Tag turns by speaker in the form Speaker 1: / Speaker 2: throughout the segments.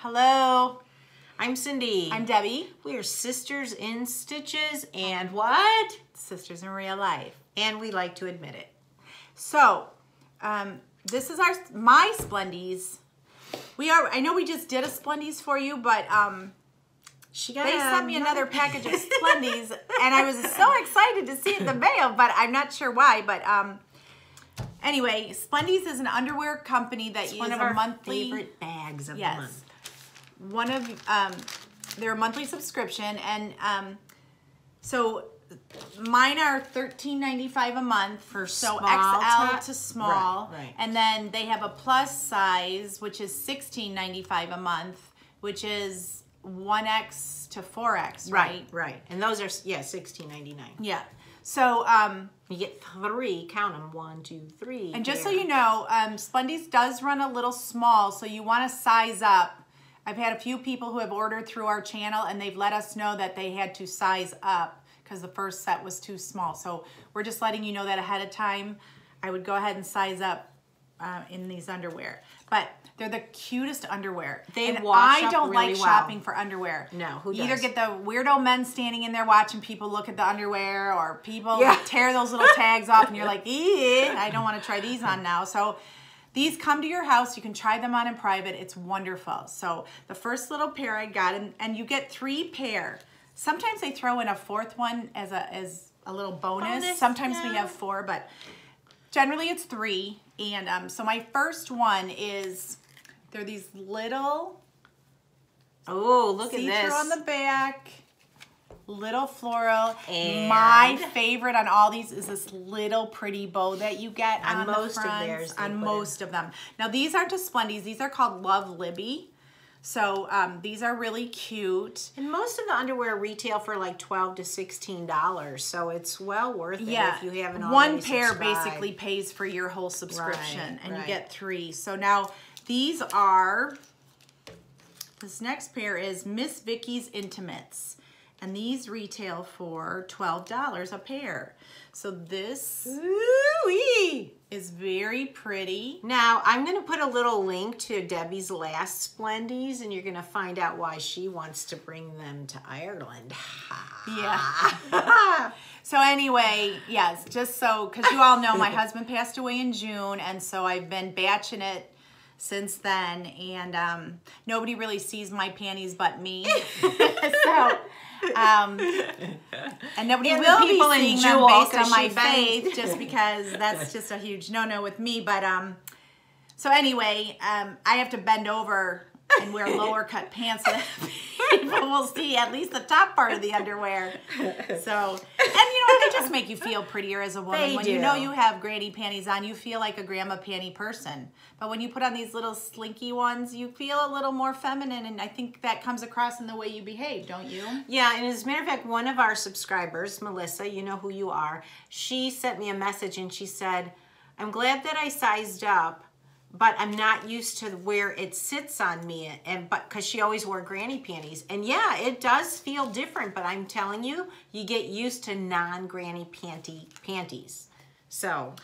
Speaker 1: Hello.
Speaker 2: I'm Cindy.
Speaker 1: I'm Debbie.
Speaker 2: We are sisters in stitches and what?
Speaker 1: Sisters in real life.
Speaker 2: And we like to admit it.
Speaker 1: So, this is my Splendies. I know we just did a Splendies for you, but they sent me another package of Splendies, and I was so excited to see it in the mail, but I'm not sure why. But anyway, Splendies is an underwear company that uses
Speaker 2: one of our
Speaker 1: monthly
Speaker 2: favorite bags of the month.
Speaker 1: One of they're a monthly subscription, and so mine are $13.95 a month for XL to small,
Speaker 2: right.
Speaker 1: And then they have a plus size, which is $16.95 a month, which is 1X to 4X, right?
Speaker 2: Right. And those are $16.99.
Speaker 1: Yeah. So
Speaker 2: you get 3. Count them. 1, 2, 3.
Speaker 1: And just so you know, Splendies does run a little small, so you want to size up. I've had a few people who have ordered through our channel, and they've let us know that they had to size up because the first set was too small. So we're just letting you know that ahead of time. I would go ahead and size up in these underwear. But they're the cutest underwear. I don't like shopping for underwear.
Speaker 2: No, who does?
Speaker 1: You either get the weirdo men standing in there watching people look at the underwear, or people tear those little tags off and you're like, eeh, I don't want to try these on now. So these come to your house. You can try them on in private. It's wonderful. So the first little pair I got, and you get 3 pair. Sometimes they throw in a 4th one as a little bonus. Sometimes we have 4, but generally it's 3. And so my first one is, they're these little,
Speaker 2: look at this.
Speaker 1: see-through on the back, little floral.
Speaker 2: And
Speaker 1: my favorite on all these is this little pretty bow that you get on
Speaker 2: most
Speaker 1: the fronts,
Speaker 2: of theirs.
Speaker 1: On most of them. Now these aren't just Splendies. These are called Love Libby. So these are really cute.
Speaker 2: And most of the underwear retail for like $12 to $16, so it's well worth it if you haven't already
Speaker 1: One pair
Speaker 2: subscribed.
Speaker 1: basically pays for your whole subscription, and you
Speaker 2: right.
Speaker 1: get 3. So now these are, this next pair is Miss Vickie's Intimates, and these retail for $12 a pair. So this is very pretty.
Speaker 2: Now, I'm going to put a little link to Debbie's last Splendies, and you're going to find out why she wants to bring them to Ireland.
Speaker 1: Yeah. So anyway, yes, just so, because you all know my husband passed away in June, and so I've been batching it since then, and nobody really sees my panties but me. So, and nobody will be seeing them based on my faith, just because that's just a huge no-no with me. But so anyway, I have to bend over and wear lower cut pants so that people will see at least the top part of the underwear. So, and you know, they just make you feel prettier as a woman. When you know you have granny panties on, you feel like a grandma panty person. But when you put on these little slinky ones, you feel a little more feminine, and I think that comes across in the way you behave, don't you?
Speaker 2: Yeah, and as a matter of fact, one of our subscribers, Melissa, you know who you are, she sent me a message and she said, I'm glad that I sized up, but I'm not used to where it sits on me, because she always wore granny panties. And yeah, it does feel different, but I'm telling you, you get used to non-granny panties. So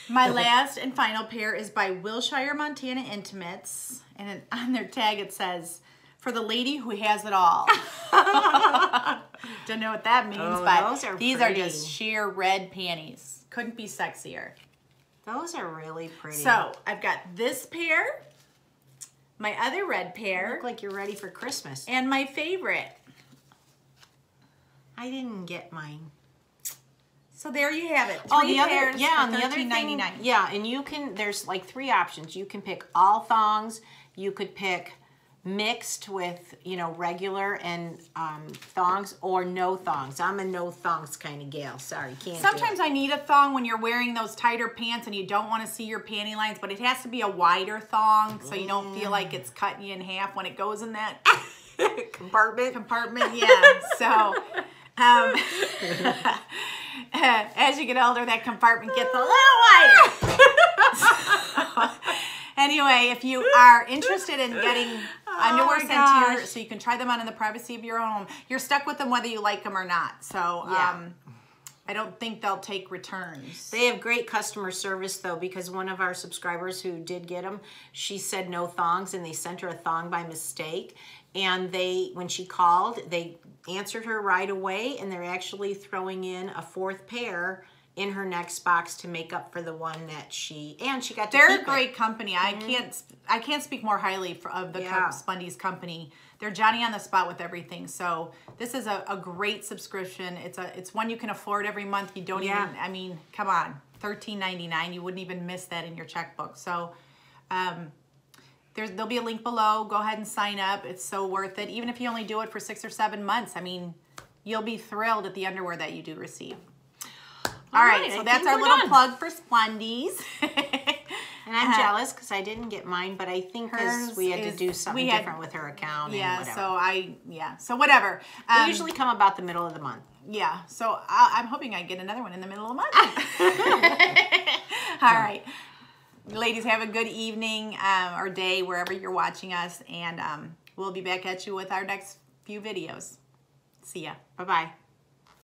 Speaker 1: my last and final pair is by Wilshire, Montana Intimates, and on their tag it says, for the lady who has it all. Don't know what that means, but these are just sheer red panties. Couldn't be sexier.
Speaker 2: Those are really pretty.
Speaker 1: So I've got this pair, my other red pair.
Speaker 2: You look like you're ready for Christmas.
Speaker 1: And my favorite.
Speaker 2: I didn't get mine.
Speaker 1: So there you have it. 3
Speaker 2: pairs
Speaker 1: for $13.99.
Speaker 2: Yeah, and you can, there's like 3 options. You can pick all thongs. You could pick mixed with, you know, regular and thongs, or no thongs. I'm a no thongs kind of gal. Sorry, can't
Speaker 1: Sometimes I need a thong when you're wearing those tighter pants and you don't want to see your panty lines, but it has to be a wider thong so you don't feel like it's cutting you in half when it goes in that compartment. Yeah. So as you get older, that compartment gets a little wider. Anyway, if you are interested in getting underwear sent to you so you can try them on in the privacy of your own home, you're stuck with them whether you like them or not. So I don't think they'll take returns.
Speaker 2: They have great customer service though, because one of our subscribers who did get them, she said no thongs, and they sent her a thong by mistake. And when she called, they answered her right away, and they're actually throwing in a 4th pair in her next box to make up for the one that she got to keep.
Speaker 1: They're a great company. I can't speak more highly of the Splendies company. They're Johnny on the spot with everything. So this is a great subscription. It's one you can afford every month. You don't even, I mean, come on, $13.99. You wouldn't even miss that in your checkbook. So there'll be a link below. Go ahead and sign up. It's so worth it. Even if you only do it for 6 or 7 months, I mean, you'll be thrilled at the underwear that you do receive. All right, so that's our little plug for Splendies.
Speaker 2: And I'm jealous because I didn't get mine, but I think because we had to do something different with her account.
Speaker 1: Yeah,
Speaker 2: and whatever.
Speaker 1: So whatever.
Speaker 2: They usually come about the middle of the month.
Speaker 1: Yeah, so I'm hoping I get another one in the middle of the month. All right. Ladies, have a good evening or day wherever you're watching us, and we'll be back at you with our next few videos. See ya.
Speaker 2: Bye-bye.